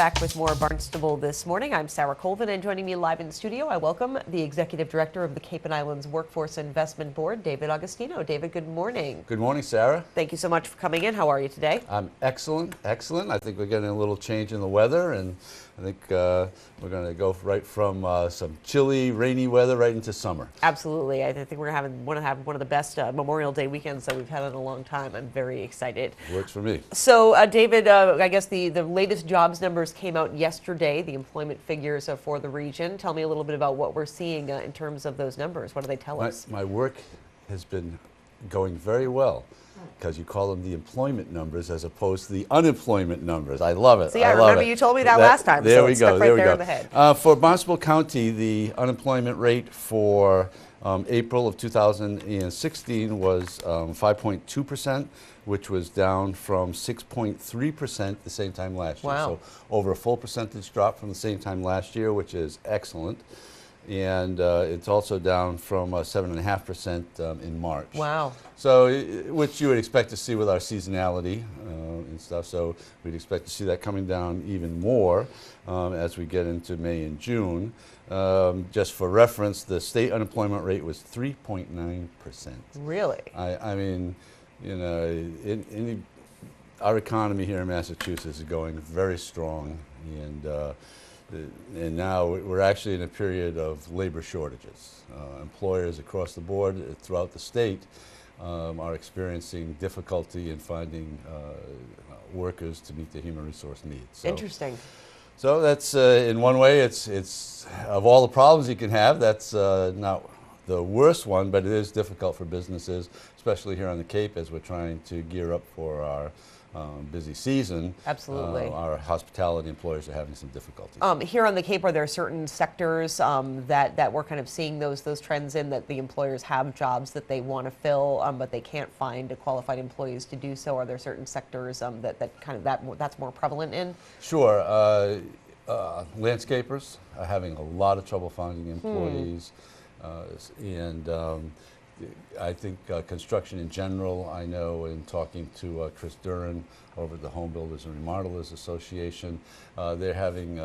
Back with more Barnstable This Morning. I'm Sarah Colvin, and joining me live in the studio, I welcome the Executive Director of the Cape and Islands Workforce Investment Board, David Augustinho. David, good morning. Good morning, Sarah. Thank you so much for coming in. How are you today? I'm excellent, excellent. I think we're getting a little change in the weather, and I think we're going to go right from some chilly, rainy weather right into summer. Absolutely. I think we're going to have one of the best Memorial Day weekends that we've had in a long time. I'm very excited. Works for me. So, David, I guess the latest jobs numbers came out yesterday, the employment figures for the region. Tell me a little bit about what we're seeing in terms of those numbers. What do they tell us? My work has been going very well, because you call them the employment numbers as opposed to the unemployment numbers. I love it. See, I remember you told me that last time. There so we it's go. stuck right There we there go. in the head. For Barnstable County, the unemployment rate for April of 2016 was 5.2%, which was down from 6.3% the same time last year. Wow. So over a full percentage drop from the same time last year, which is excellent. And it's also down from 7.5% in March. Wow. So, which you would expect to see with our seasonality and stuff. So we'd expect to see that coming down even more as we get into May and June. Just for reference, the state unemployment rate was 3.9%. Really? I mean, you know, our economy here in Massachusetts is going very strong, and now we're actually in a period of labor shortages. Employers across the board throughout the state are experiencing difficulty in finding workers to meet their human resource needs. So, Interesting. So that's, in one way, it's of all the problems you can have, that's not the worst one, but it is difficult for businesses, especially here on the Cape as we're trying to gear up for our busy season. Absolutely. Our hospitality employers are having some difficulties. Here on the Cape, are there certain sectors that we're kind of seeing those trends in, that the employers have jobs that they want to fill, but they can't find qualified employees to do so? Are there certain sectors that's more prevalent in? Sure. Landscapers are having a lot of trouble finding employees, and I think construction in general, I know in talking to Chris Duran over at the Home Builders and Remodelers Association, they're having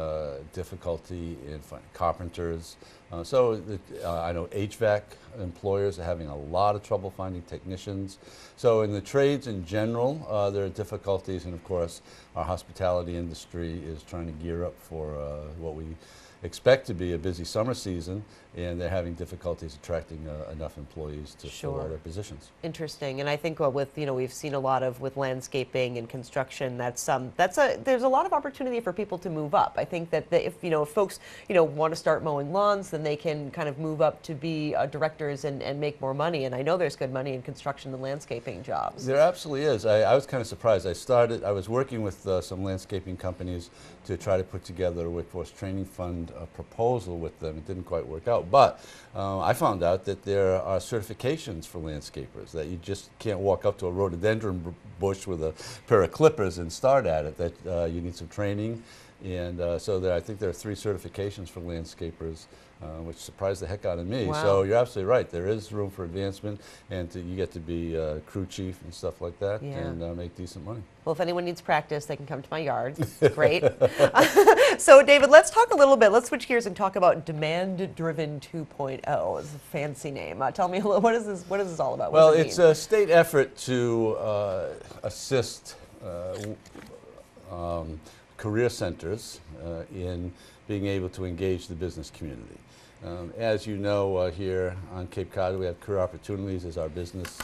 difficulty in finding carpenters. I know HVAC employers are having a lot of trouble finding technicians. So in the trades in general, there are difficulties, and of course our hospitality industry is trying to gear up for what we expect to be a busy summer season, and they're having difficulties attracting enough employees to fill all their positions. Interesting, and I think we've seen a lot of with landscaping and construction. There's a lot of opportunity for people to move up. I think that if folks want to start mowing lawns, then they can kind of move up to be directors and make more money. And I know there's good money in construction and landscaping jobs. There absolutely is. I was kind of surprised. I was working with some landscaping companies to try to put together a workforce training fund proposal with them. It didn't quite work out, but I found out that there are certifications for landscapers, that you just can't walk up to a rhododendron bush with a pair of clippers and start at it, that you need some training. And so I think there are 3 certifications for landscapers, which surprised the heck out of me. Wow. So you're absolutely right. There is room for advancement, and you get to be crew chief and stuff like that, and make decent money. Well, if anyone needs practice, they can come to my yard. Great. So, David, let's talk a little bit. Let's switch gears and talk about Demand-Driven 2.0. It's a fancy name. Tell me a little. What is this all about? Well, it's a state effort to assist career centers in being able to engage the business community. As you know, here on Cape Cod, we have Career Opportunities as our business,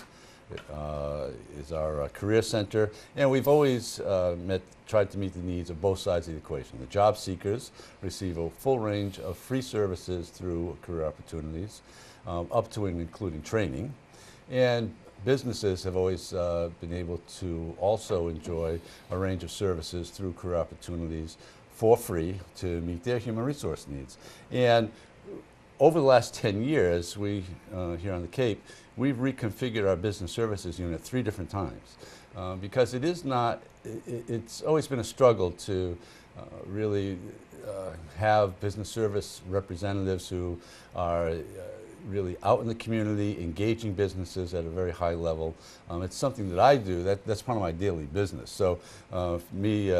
is our career center, and we've always tried to meet the needs of both sides of the equation. The job seekers receive a full range of free services through Career Opportunities, up to and including training, and businesses have always been able to also enjoy a range of services through Career Opportunities for free to meet their human resource needs. And over the last 10 years, we here on the Cape, we've reconfigured our business services unit 3 different times because it's always been a struggle to really have business service representatives who are really out in the community, engaging businesses at a very high level. It's something that I do. That's part of my daily business. So for me,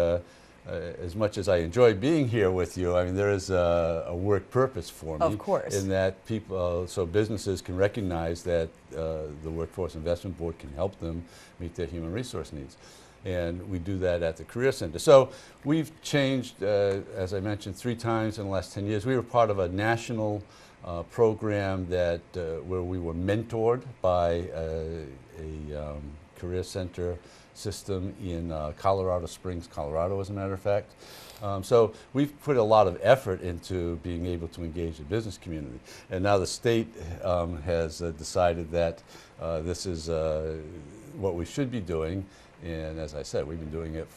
as much as I enjoy being here with you, I mean, there is a work purpose for me. Of course. In that people, so businesses can recognize that the Workforce Investment Board can help them meet their human resource needs. And we do that at the Career Center. So we've changed, as I mentioned, 3 times in the last 10 years. We were part of a national program that where we were mentored by a Career Center system in Colorado Springs, Colorado, as a matter of fact. So we've put a lot of effort into being able to engage the business community. And now the state has decided that this is what we should be doing. And as I said, we've been doing it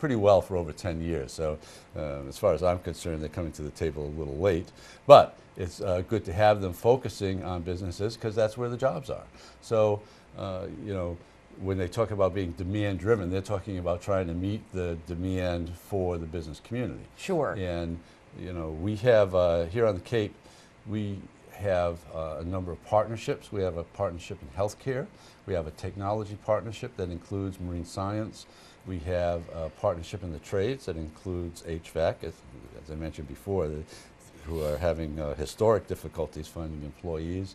pretty well for over 10 years. So as far as I'm concerned, they're coming to the table a little late. But it's good to have them focusing on businesses because that's where the jobs are. So, you know, when they talk about being demand driven, they're talking about trying to meet the demand for the business community. Sure. And, you know, we have here on the Cape, we have a number of partnerships. We have a partnership in healthcare. We have a technology partnership that includes marine science. We have a partnership in the trades that includes HVAC, as I mentioned before, who are having historic difficulties finding employees.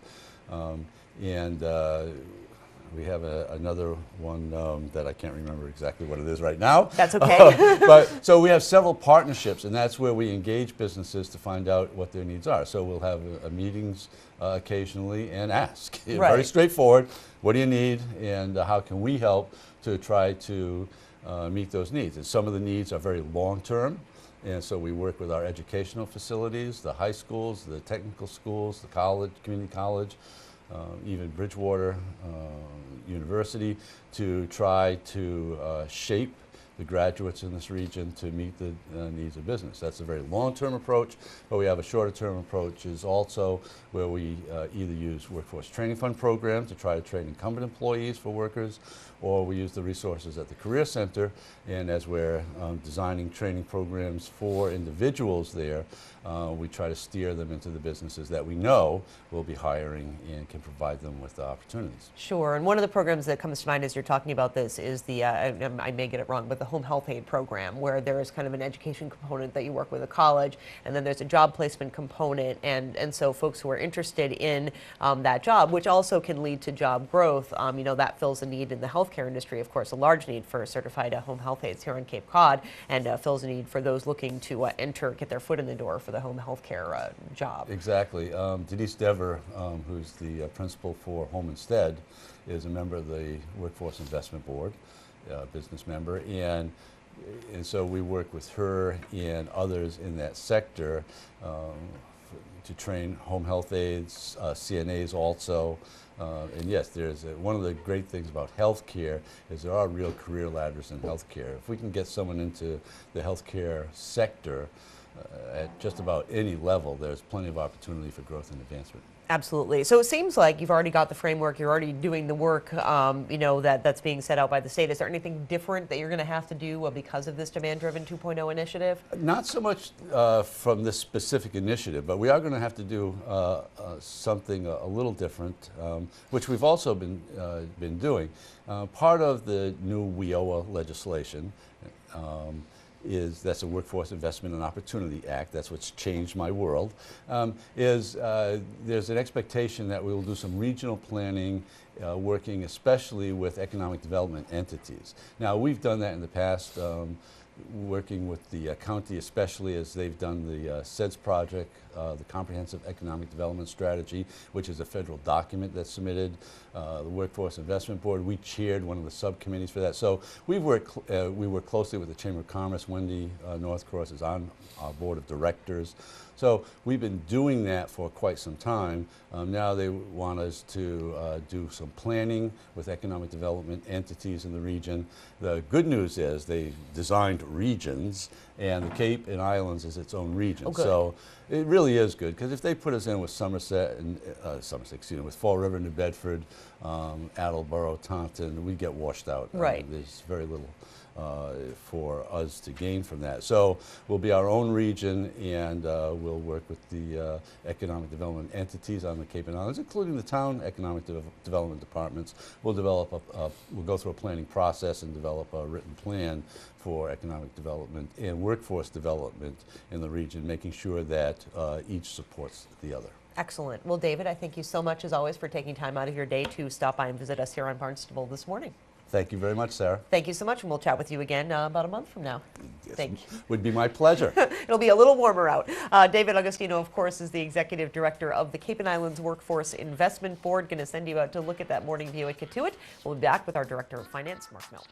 We have another one that I can't remember exactly what it is right now. That's okay. But so we have several partnerships, and that's where we engage businesses to find out what their needs are. So we'll have meetings occasionally and ask. Right. Very straightforward. What do you need, and how can we help to try to meet those needs? And some of the needs are very long-term, and so we work with our educational facilities, the high schools, the technical schools, the college, community college, even Bridgewater University, to try to shape the graduates in this region to meet the needs of business. That's a very long-term approach, but we have a shorter-term approach is also where we either use workforce training fund programs to try to train incumbent employees for workers, or we use the resources at the Career Center, and as we're designing training programs for individuals there, we try to steer them into the businesses that we know will be hiring and can provide them with the opportunities. Sure, and one of the programs that comes to mind as you're talking about this is the, I may get it wrong, but the home health aid program, where there is kind of an education component that you work with a college, and then there's a job placement component, and so folks who are interested in that job, which also can lead to job growth, you know, that fills a need in the healthcare industry, of course, a large need for certified home health aides here on Cape Cod, and fills a need for those looking to get their foot in the door for the home healthcare job. Exactly. Denise Dever, who's the principal for Home Instead, is a member of the Workforce Investment Board, business member, and so we work with her and others in that sector to train home health aides, CNAs also. And yes, there's one of the great things about healthcare is there are real career ladders in healthcare. If we can get someone into the healthcare sector at just about any level, there's plenty of opportunity for growth and advancement. Absolutely. So it seems like you've already got the framework, you're already doing the work, you know, that's being set out by the state. Is there anything different that you're going to have to do because of this demand-driven 2.0 initiative? Not so much from this specific initiative, but we are going to have to do something a little different, which we've also been doing. Part of the new WIOA legislation that's a Workforce Investment and Opportunity Act, that's what's changed my world, there's an expectation that we will do some regional planning, working especially with economic development entities. Now, we've done that in the past, working with the county, especially as they've done the SEDS project, the Comprehensive Economic Development Strategy, which is a federal document that's submitted. The Workforce Investment Board, we chaired one of the subcommittees for that. So we work closely with the Chamber of Commerce. Wendy Northcross is on our board of directors. So we've been doing that for quite some time. Now they want us to do some planning with economic development entities in the region. The good news is they designed regions, and the Cape and Islands is its own region. Oh, so it really is good, because if they put us in with Somerset and with Fall River, New Bedford, Attleboro, Taunton, we get washed out. Right. There's very little for us to gain from that. So we'll be our own region, and we'll work with the economic development entities on the Cape and Islands, including the town economic development departments. We'll develop we'll go through a planning process and develop a written plan for economic development and workforce development in the region, making sure that each supports the other. Excellent. Well, David, I thank you so much, as always, for taking time out of your day to stop by and visit us here on Barnstable This Morning. Thank you very much, Sarah. Thank you so much, and we'll chat with you again about a month from now. Yes, Thank you. Would be my pleasure. It'll be a little warmer out. David Augustinho, of course, is the Executive Director of the Cape and Islands Workforce Investment Board. Going to send you out to look at that morning view at Katuitt. We'll be back with our Director of Finance, Mark Mel.